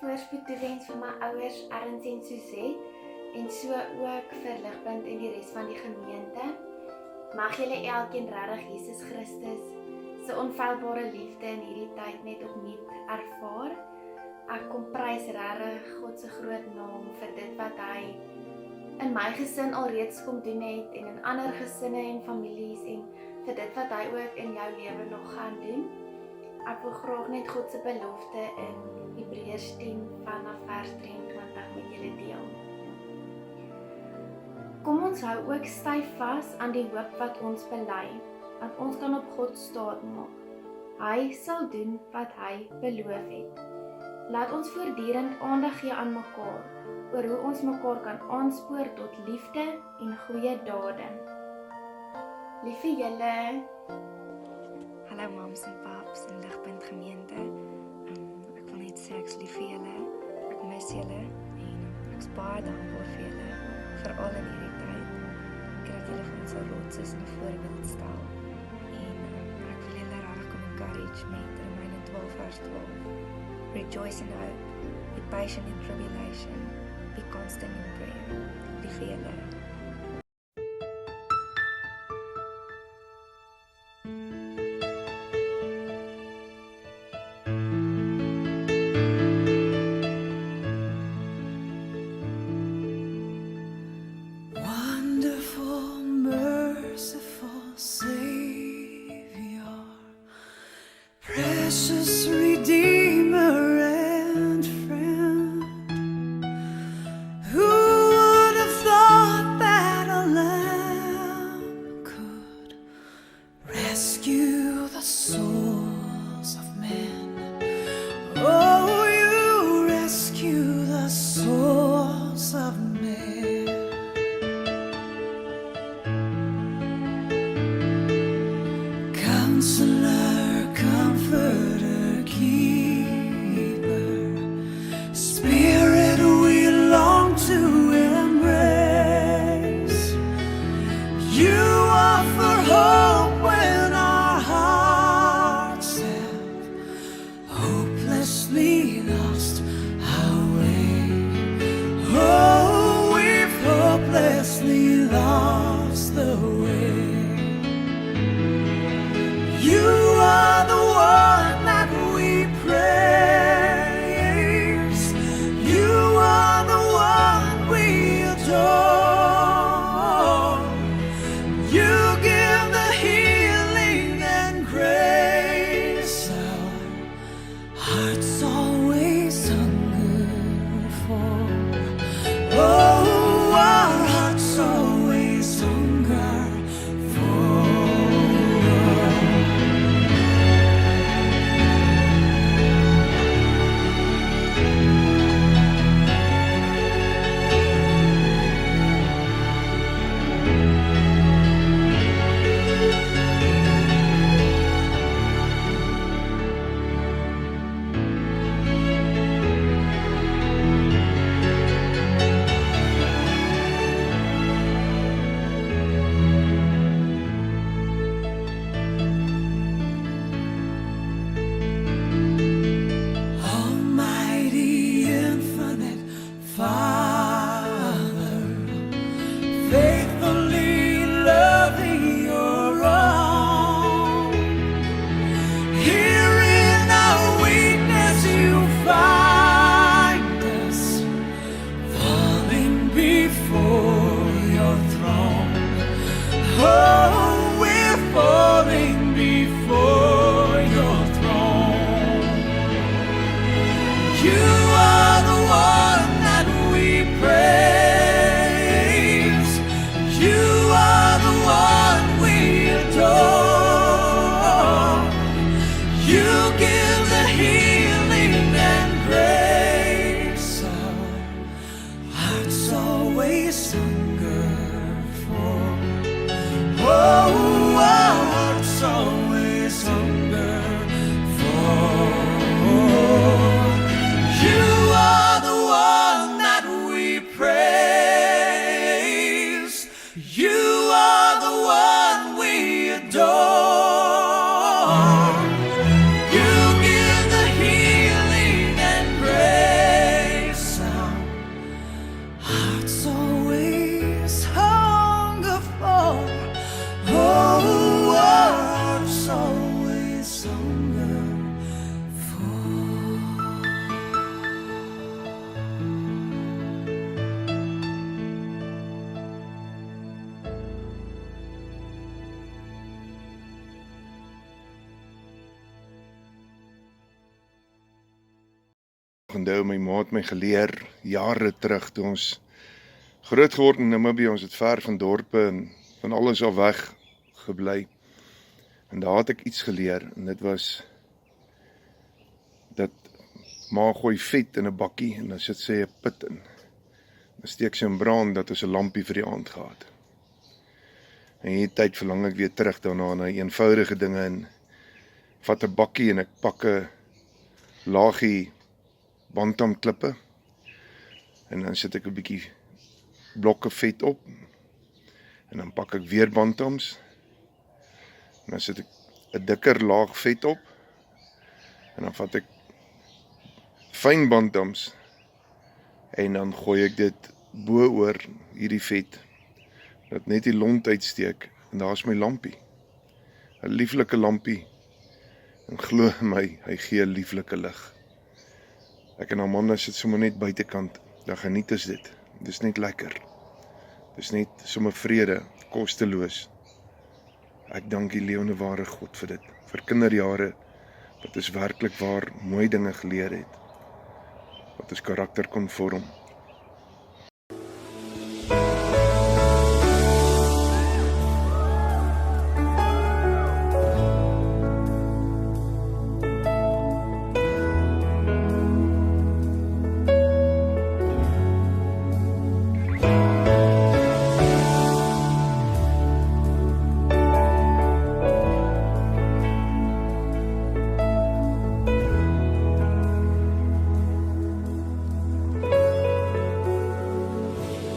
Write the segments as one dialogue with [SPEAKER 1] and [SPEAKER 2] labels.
[SPEAKER 1] voorspoed toewens vir my ouers Ernst en Suzette en so ook vir Ligpunt en die res van die gemeente. Mag julle elkeen regtig Jesus Christus se onfeilbare liefde in hierdie tyd net opnuut ervaar. Ek kom prys regtig God se groot naam vir dit wat hy in my gesin alreeds kom doen het en in ander gesinne en families en vir dit wat hy ook in jou lewe nog gaan doen. Ek wil graag net God se belofte in Hebreërs 10 vanaf vers 23 met julle deel. Kom ons hou ook styf vas aan die hoop wat ons bely, want ons kan op God staat maak. Hy sal doen wat hy beloof het. Laat ons voortdurend aandag gee aan mekaar, oor hoe ons mekaar kan aanspoor tot liefde en goeie dade. Lief vir julle.
[SPEAKER 2] Hallo mams en paps en Ligpunt gemeente. Ek wil net sê ek's lief vir julle, ek mis julle en ek's baie dankbaar vir julle, veral in hierdie tyd. Ek dat julle vir ons 'n rots is en 'n voorbeeld stel. En ek wil julle regtig kom encourage met Romeine 12 vers 12. Rejoice in hope, be patient in tribulation, be constant in prayer. Lief vir julle.
[SPEAKER 3] Wonderful, merciful Savior, precious Redeemer and friend, who would have thought that a lamb could rescue the souls of men? Oh, you rescue the souls of men. Counselor, Comforter, Keeper, Spirit we long to embrace. You offer hope when our hearts have hopelessly lost our way. Oh, we've hopelessly lost the way. You are the one that we praise. You are the one we adore. You give the healing and grace our hearts always hunger for. Oh, our hearts always hunger for. Almighty, infinite Father, faithfully loving your own. Here in our weakness you find us, falling before your throne. Oh, we're falling before your throne. You are the one that we
[SPEAKER 4] Onthou, my ma het my geleer, jare terug, toe ons groot geword in Namibië, ons het ver van dorpe en van alles af weg gebly. En daar het ek iets geleer, en dit was, dat ma gooi vet in 'n bakkie, en dan sit sy 'n put in. Dan steek sy in brand, dat ons 'n lampie vir die aand gehad. En hierdie tyd verlang ek weer terug daarna, na eenvoudige dinge, en vat 'n bakkie, en ek pak 'n laagie bantamklippe, en dan sit ek 'n bietjie blokke vet op, en dan pak ek weer bantams, en dan sit ek 'n dikker laag vet op, en dan vat ek fyn bantams, en dan gooi ek dit bo oor hierdie vet, dat net die lont uitsteek, en daar is my lampie, 'n lieflike lampie, en glo my, hy gee lieflike lig. Ek en Amanda sit sommer net buitekant, dan geniet ons dit. Dis net lekker. Dis net sommer vrede, kosteloos. Ek dank die lewende ware God vir dit, vir kinderjare, wat ons werklik waar mooi dinge geleer het, wat ons karakter kon vorm.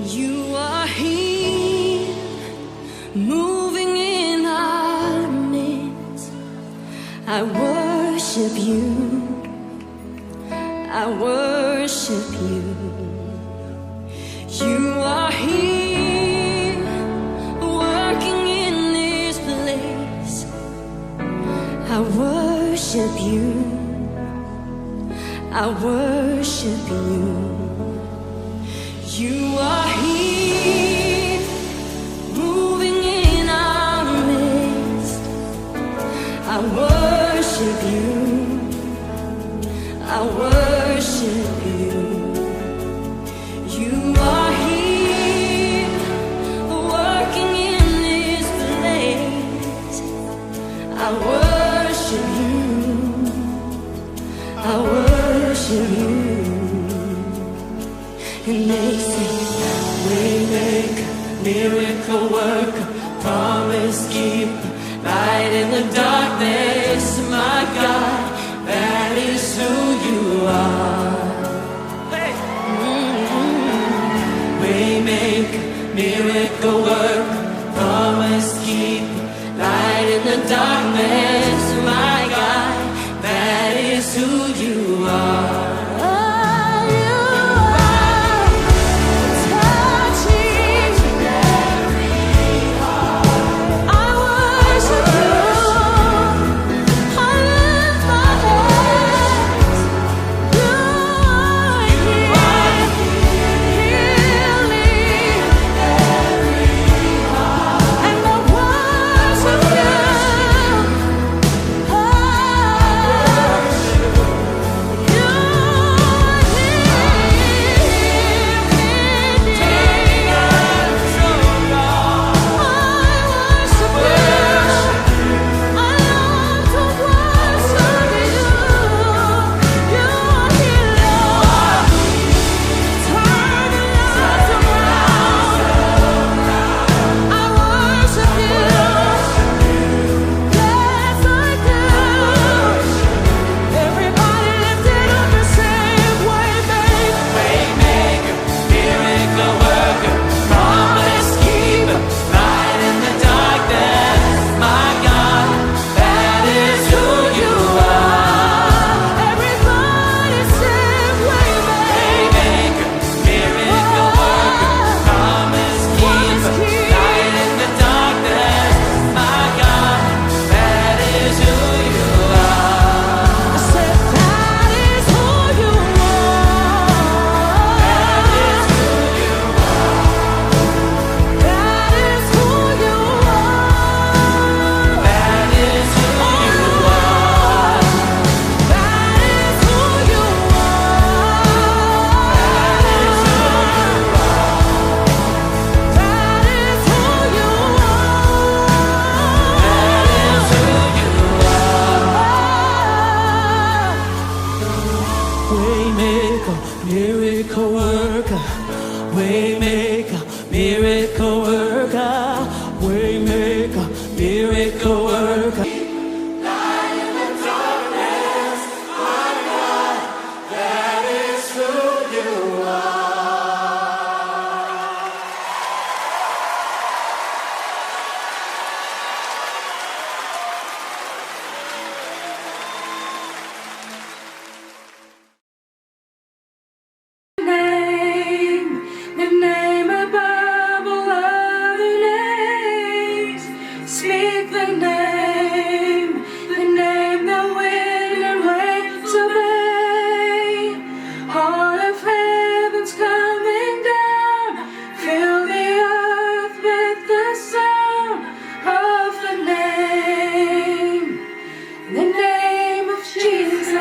[SPEAKER 5] You are here, moving in our midst. I worship you. I worship you. You are here, working in this place. I worship you. I worship you. You are here, moving in our midst. I worship you. I worship you. You are here, working in this place. I worship you. I worship you. And they say, Waymaker, miracle worker, promise keeper, light in the darkness, my God, that is who you are. Waymaker, miracle worker, promise keeper, light in the darkness, my God, that is who you are.
[SPEAKER 6] You
[SPEAKER 5] Waymaker, miracle worker, waymaker, miracle worker. Light in the darkness, my God, that is who you are.
[SPEAKER 2] The name above all other names. Speak the name that wind and waves obey. All of heaven's coming down. Fill the earth with the sound of the name of Jesus.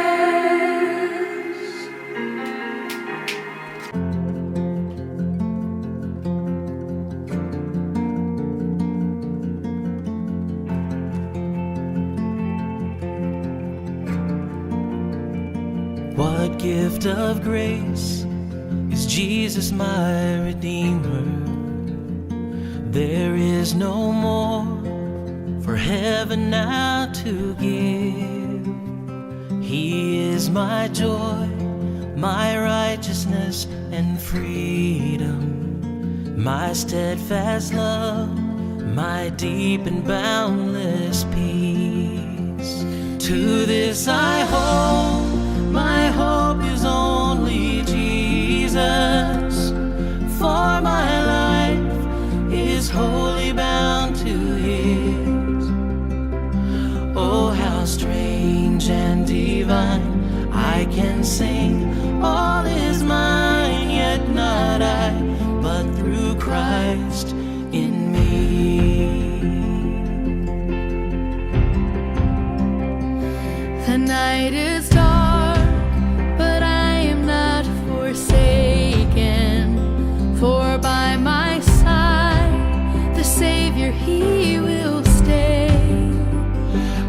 [SPEAKER 5] What gift of grace is Jesus my Redeemer? There is no more for heaven now to give. He is my joy, my righteousness and freedom, my steadfast love, my deep and boundless peace. To this I hold, my hope is only Jesus, for my life is wholly bound to His. Oh, how strange and divine, I can sing, all is mine, yet not I, but through Christ in me.
[SPEAKER 2] The night is dark, but I am not forsaken, for by my side the Savior, He will stay.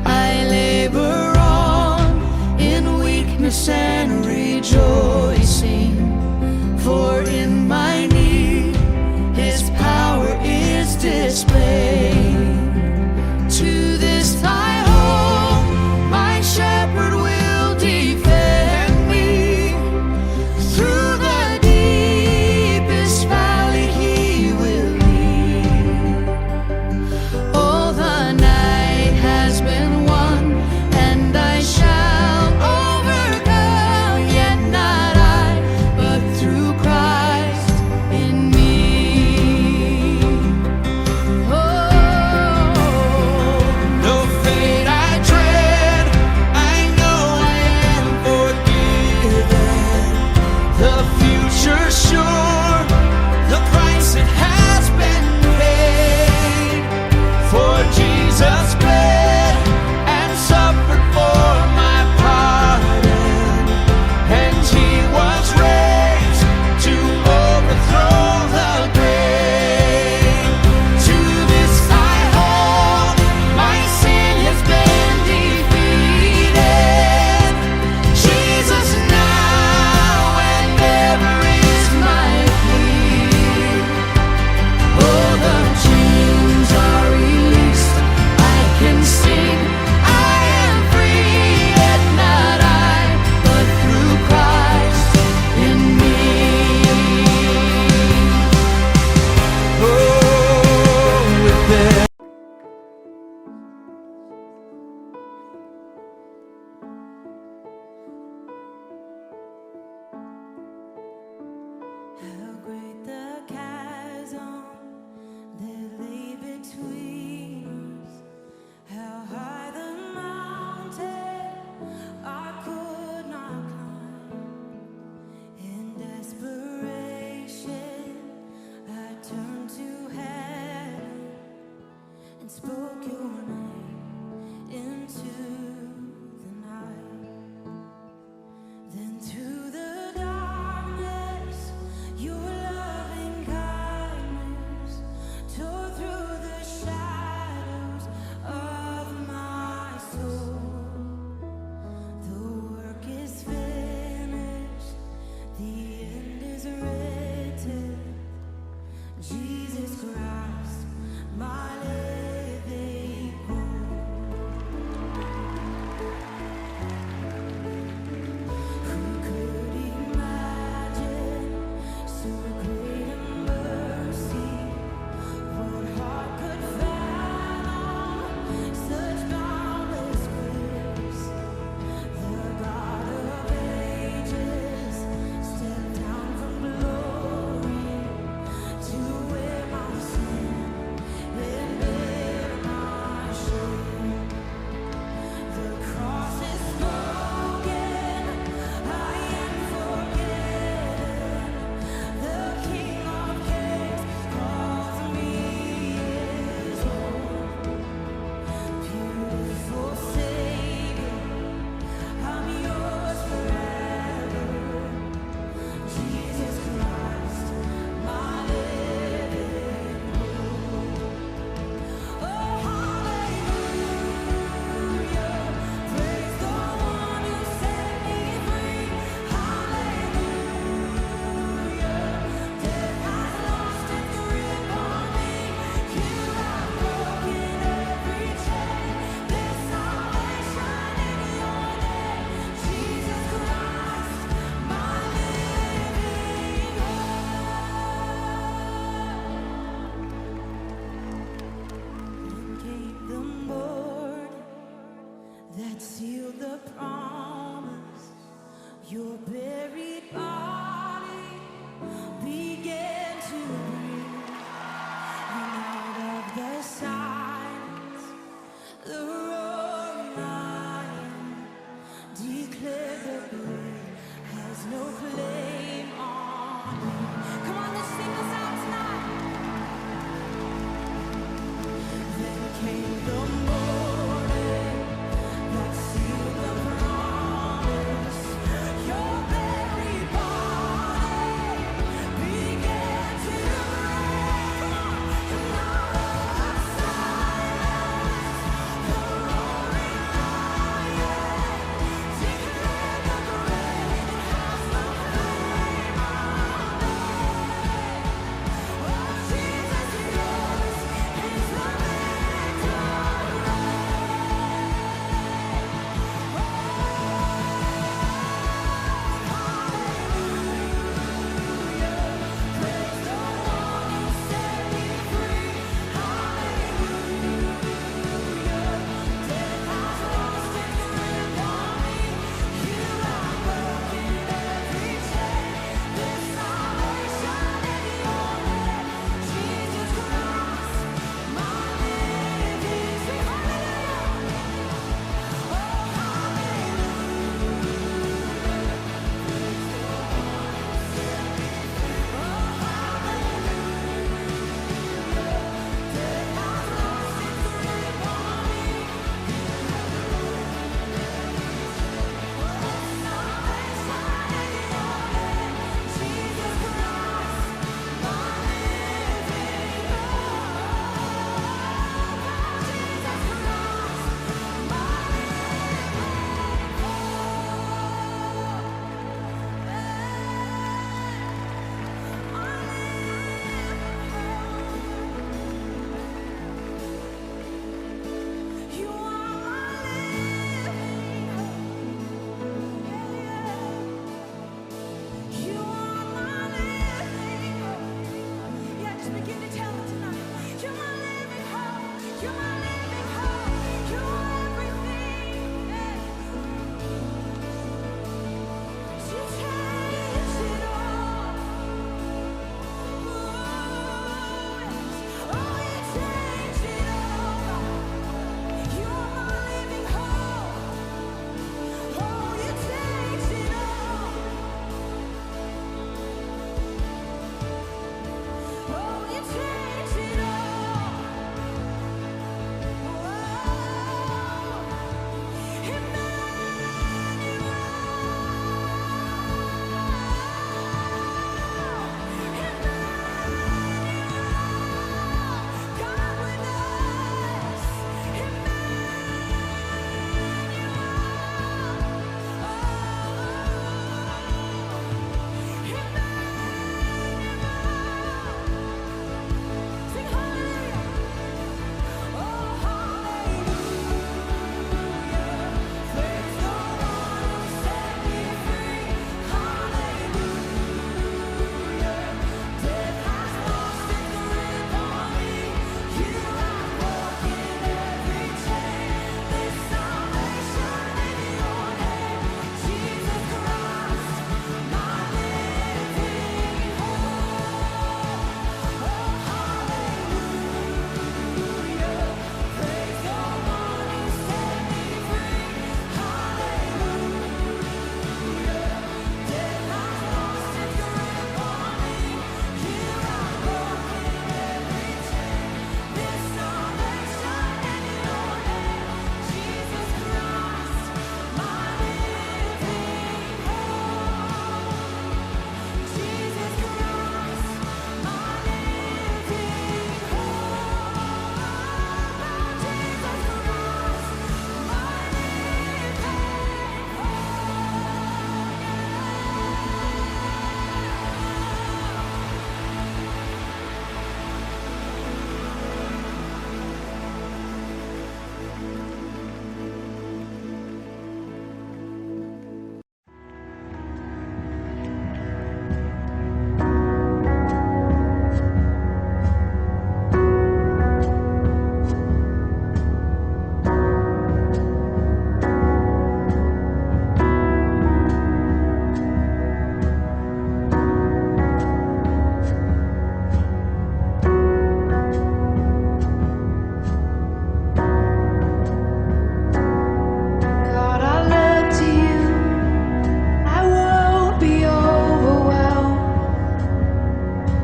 [SPEAKER 2] I labor on in weakness and rejoicing, for in my need His power is displayed.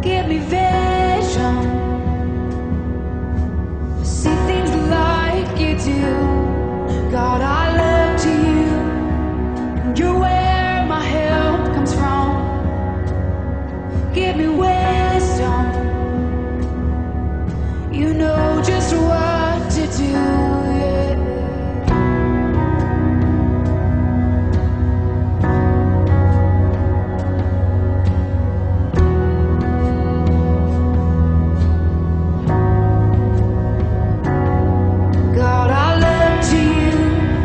[SPEAKER 6] Give me vision, see things like you do. God, I look to you, and you're where my help comes from. Give me wisdom, you know just what to do. Yeah. God, I look to you,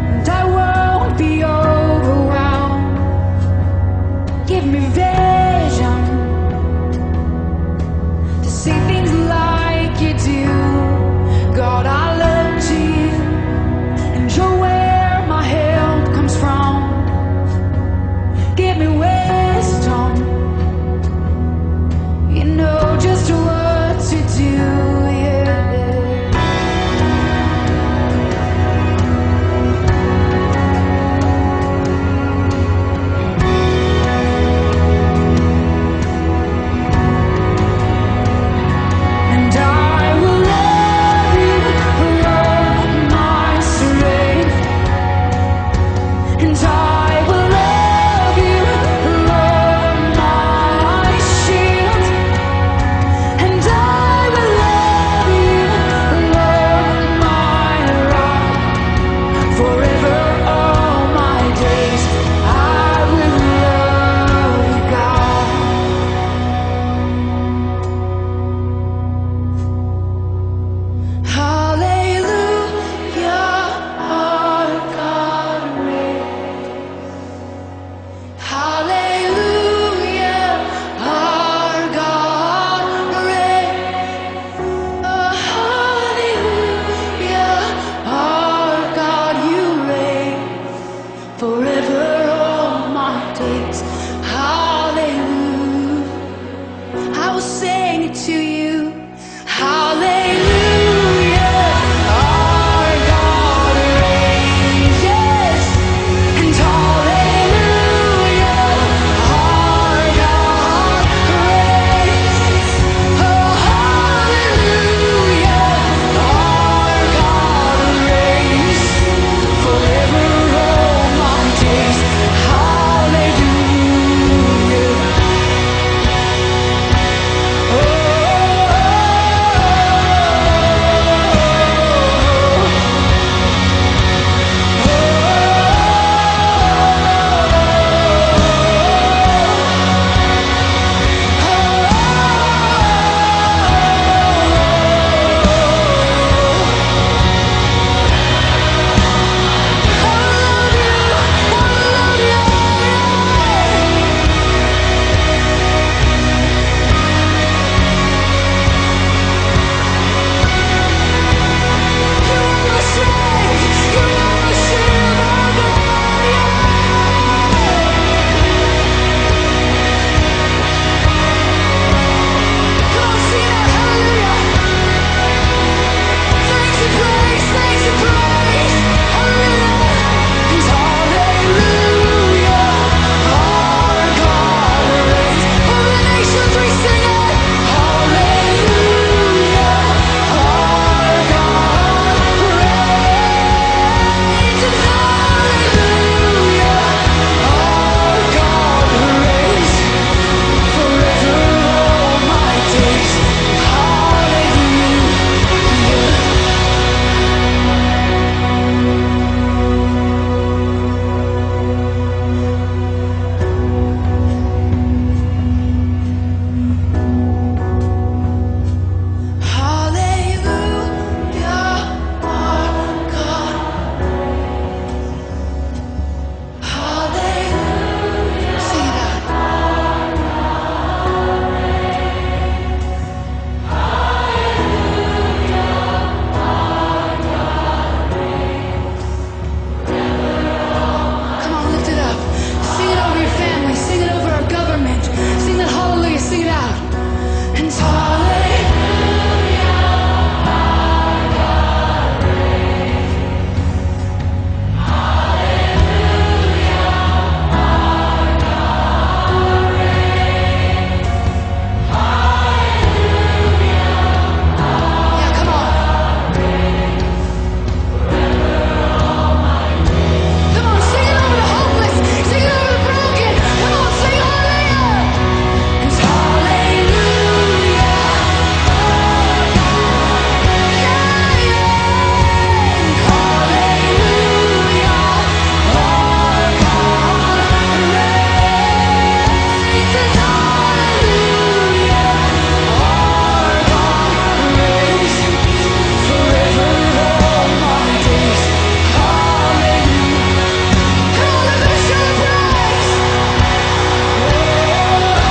[SPEAKER 6] and I won't be overwhelmed. Give me vision to see things like you do. God, I look to you, and you're where my help comes from. Give me wisdom, you know just what to do. Yeah. And I will love you, Lord, my strength. And I will love you, Lord, my shield. And I will love you, Lord, my rock. Forever all my days I will love you, God. Hallelujah, our God reigns. Hallelujah, our God reigns. Oh, hallelujah, our God, you reign forever all my days. Hallelujah, I will sing it to you. Hallelujah, our God reigns. Yes, and hallelujah, our God reigns. Oh, hallelujah, our God reigns forever all my days. Hallelujah. Sing it over our government. Sing that hallelujah, sing it out. And